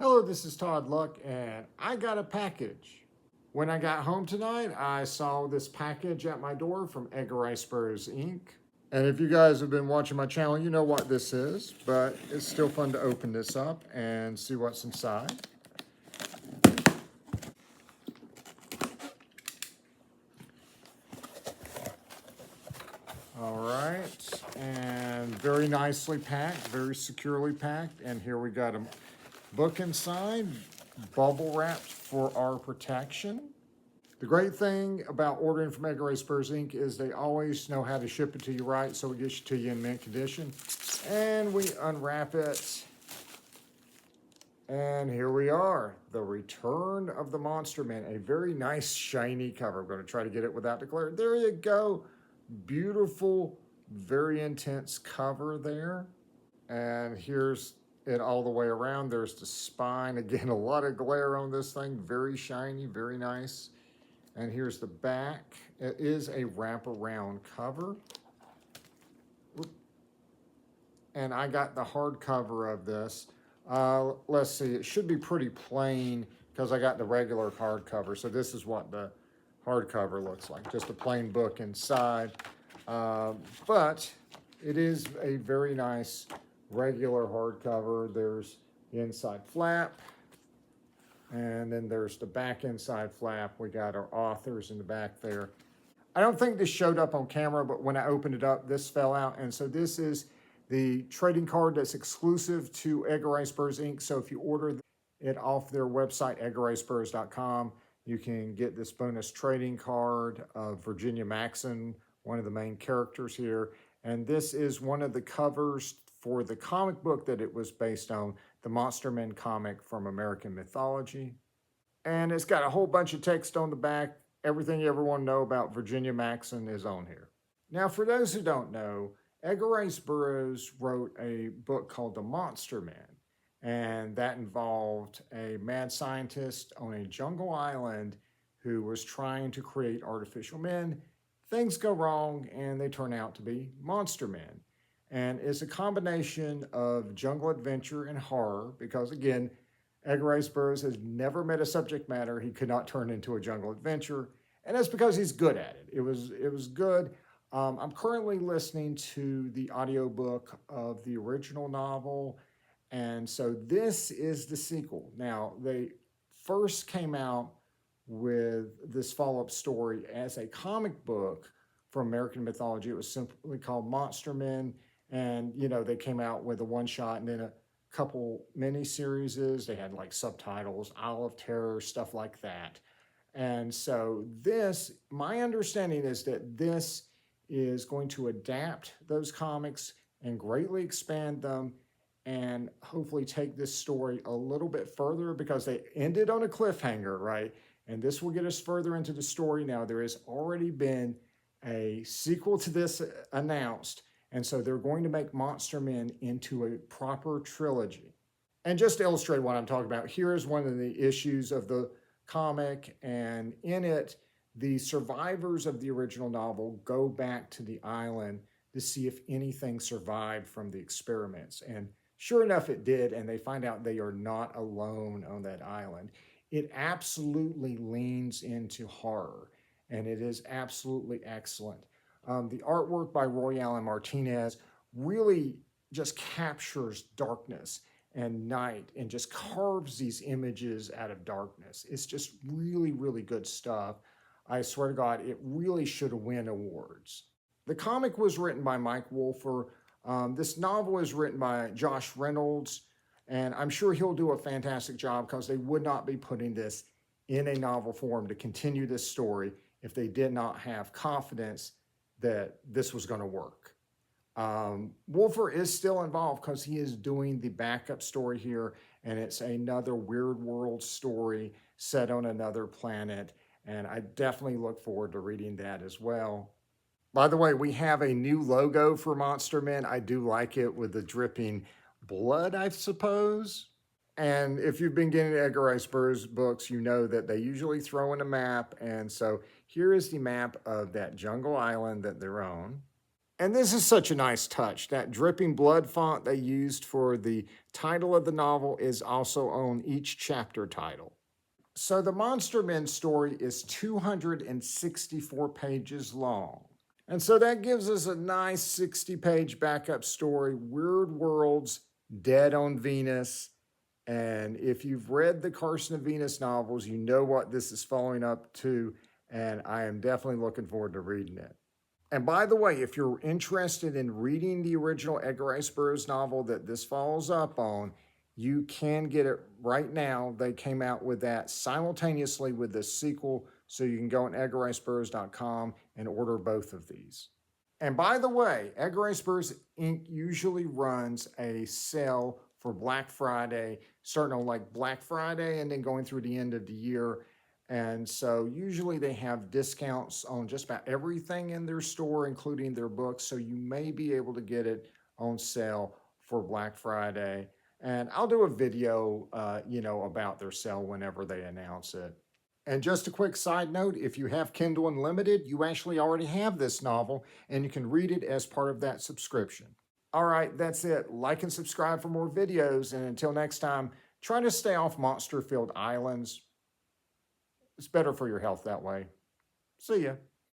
Hello, this is Todd Luck, and I got a package. When I got home tonight, I saw this package at my door from Edgar Rice Burroughs Inc. And if you guys have been watching my channel, you know what this is, but it's still fun to open this up and see what's inside. All right, and very nicely packed, very securely packed. And here we got a book inside, bubble wrapped for our protection. The great thing about ordering from Edgar Rice Burroughs Inc. is they always know how to ship it to you right, so it gets to you in mint condition. And we unwrap it. And here we are, The Return of the Monster Man, a very nice shiny cover. I'm going to try to get it without the glare. There you go. Beautiful, very intense cover there. And here's it all the way around. There's the spine. Again, a lot of glare on this thing. Very shiny, very nice. And here's the back. It is a wraparound cover. And I got the hardcover of this. Let's see, it should be pretty plain because I got the regular hardcover. So this is what the hardcover looks like, just a plain book inside. But it is a very nice regular hardcover. There's the inside flap. And then there's the back inside flap. We got our authors in the back there. I don't think this showed up on camera, but when I opened it up, this fell out. And so this is the trading card that's exclusive to Edgar Rice Burroughs Inc. So if you order it off their website, edgarriceburroughs.com, you can get this bonus trading card of Virginia Maxon, one of the main characters here. And this is one of the covers for the comic book that it was based on, the Monster Men comic from American mythology. And it's got a whole bunch of text on the back. Everything you ever want to know about Virginia Maxon is on here. Now, for those who don't know, Edgar Rice Burroughs wrote a book called The Monster Man, and that involved a mad scientist on a jungle island who was trying to create artificial men. Things go wrong, and they turn out to be monster men. And it's a combination of jungle adventure and horror because, again, Edgar Rice Burroughs has never met a subject matter he could not turn into a jungle adventure, and that's because he's good at it. It was good. I'm currently listening to the audiobook of the original novel, and so this is the sequel. Now, they first came out with this follow-up story as a comic book from American mythology. It was simply called Monster Men, and they came out with a one-shot and then a couple mini-series. They had like subtitles, Isle of Terror, stuff like that. And so this, my understanding is that this is going to adapt those comics and greatly expand them and hopefully take this story a little bit further because they ended on a cliffhanger, right? And this will get us further into the story. Now, there has already been a sequel to this announced, and so they're going to make Monster Men into a proper trilogy. And just to illustrate what I'm talking about, here is one of the issues of the comic, and in it, the survivors of the original novel go back to the island to see if anything survived from the experiments. And sure enough, it did, and they find out they are not alone on that island. It absolutely leans into horror, and it is absolutely excellent. The artwork by Roy Allen Martinez really just captures darkness and night and just carves these images out of darkness. It's just really, really good stuff. I swear to God, it really should win awards. The comic was written by Mike Wolfer. This novel is written by Josh Reynolds, and I'm sure he'll do a fantastic job because they would not be putting this in a novel form to continue this story if they did not have confidence that this was going to work. Wolfer is still involved because he is doing the backup story here, and it's another Weird World story set on another planet, and I definitely look forward to reading that as well. By the way, we have a new logo for Monster Men. I do like it with the dripping blood, I suppose. And if you've been getting Edgar Rice Burroughs books, you know that they usually throw in a map. And so here is the map of that jungle island that they're on. And this is such a nice touch. That dripping blood font they used for the title of the novel is also on each chapter title. So the Monster Men story is 264 pages long. And so that gives us a nice 60-page backup story, Weird Worlds, Dead on Venus. And if you've read the Carson of Venus novels, you know what this is following up to, and I am definitely looking forward to reading it. And by the way, if you're interested in reading the original Edgar Rice Burroughs novel that this follows up on, you can get it right now. They came out with that simultaneously with the sequel, so you can go on EdgarRiceBurroughs.com and order both of these. And by the way, Edgar Rice Burroughs Inc. usually runs a sale for Black Friday, starting on like Black Friday and then going through the end of the year. And so usually they have discounts on just about everything in their store, including their books. So you may be able to get it on sale for Black Friday. And I'll do a video, about their sale whenever they announce it. And just a quick side note, if you have Kindle Unlimited, you actually already have this novel and you can read it as part of that subscription. All right, that's it. Like and subscribe for more videos. And until next time, try to stay off monster-filled islands. It's better for your health that way. See ya.